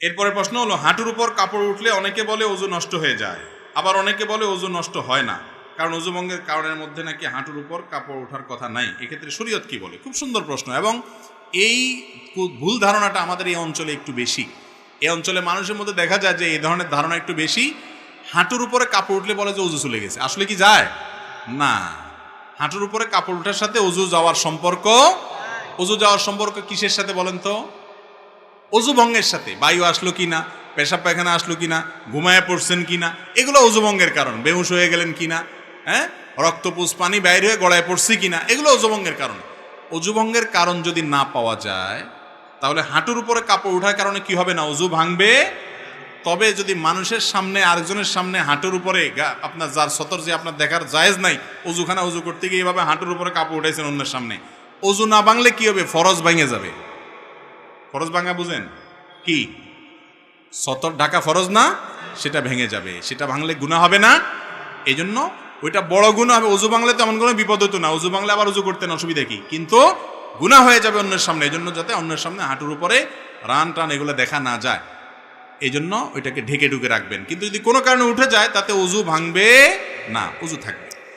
এরপরে প্রশ্ন হলো, হাঁটুর উপর কাপড় উঠলে অনেকে বলে ওযু নষ্ট হয়ে যায়, আবার অনেকে বলে ওযু নষ্ট হয় না, কারণ ওযু ভঙ্গের কারণের মধ্যে নাকি হাঁটুর উপর কাপড় ওঠার কথা নাই। এক্ষেত্রে শরীয়ত কি বলে? খুব সুন্দর প্রশ্ন, এবং এই ভুল ধারণাটা আমাদের এই অঞ্চলে একটু বেশি। এই অঞ্চলে মানুষের মধ্যে দেখা যায় যে এই ধরনের ধারণা একটু বেশি। হাঁটুর উপরে কাপড় উঠলে বলে যে ওযু চলে গেছে। আসলে কি যায় না। হাঁটুর উপরে কাপড় ওঠার সাথে ওযু যাওয়ার সম্পর্ক, ওযু যাওয়ার সম্পর্ক কিসের সাথে বলেন তো? ওযু ভঙ্গের সাথে। বায়ু আসলো কিনা, পেশাব পায়খানা আসলো কিনা, ঘুমায় পড়ছেন কিনা, এগুলো ওযু ভঙ্গের কারণ। বেহুশ হয়ে গেলেন কিনা, হ্যাঁ, রক্তপুষ পানি বাইরে হয়ে গড়ায় পড়ছে কিনা, এগুলো ওযু ভঙ্গের কারণ। ওযু ভঙ্গের কারণ যদি না পাওয়া যায়, তাহলে হাঁটুর উপরে কাপড় ওঠার কারণে কি হবে না, ওযু ভাঙবে। তবে যদি মানুষের সামনে, আরেকজনের সামনে হাঁটুর উপরে আপনার যার সতর যে আপনার দেখার জায়েজ নাই, ওযুখানা ওযু করতে গিয়ে এইভাবে হাঁটুর উপরে কাপড় উঠাইছেন অন্যের সামনে, ওযু না ভাঙলে কি হবে? ফরজ ভাঙে যাবে। ফরজ ভাঙা বুঝেন কি? সতর ঢাকা ফরজ না, সেটা ভেঙে যাবে। সেটা ভাঙলে গুনাহ হবে না। এই জন্য ওইটা বড় গুনাহ হবে। ওযু ভাঙলে তেমন কোনো বিপদ হতো না। ওযু ভাঙলে আবার ওযু করতেন, অসুবিধা কি? কিন্তু গুনাহ হয়ে যাবে অন্যের সামনে। এই জন্য যাতে অন্যের সামনে হাঁটুর উপরে রান টান এগুলো দেখা না যায়, এই জন্য ওইটাকে ঢেকে ঢুকে রাখবেন। কিন্তু যদি কোনো কারণে উঠে যায়, তাতে ওযু ভাঙবে না, ওযু থাকবে।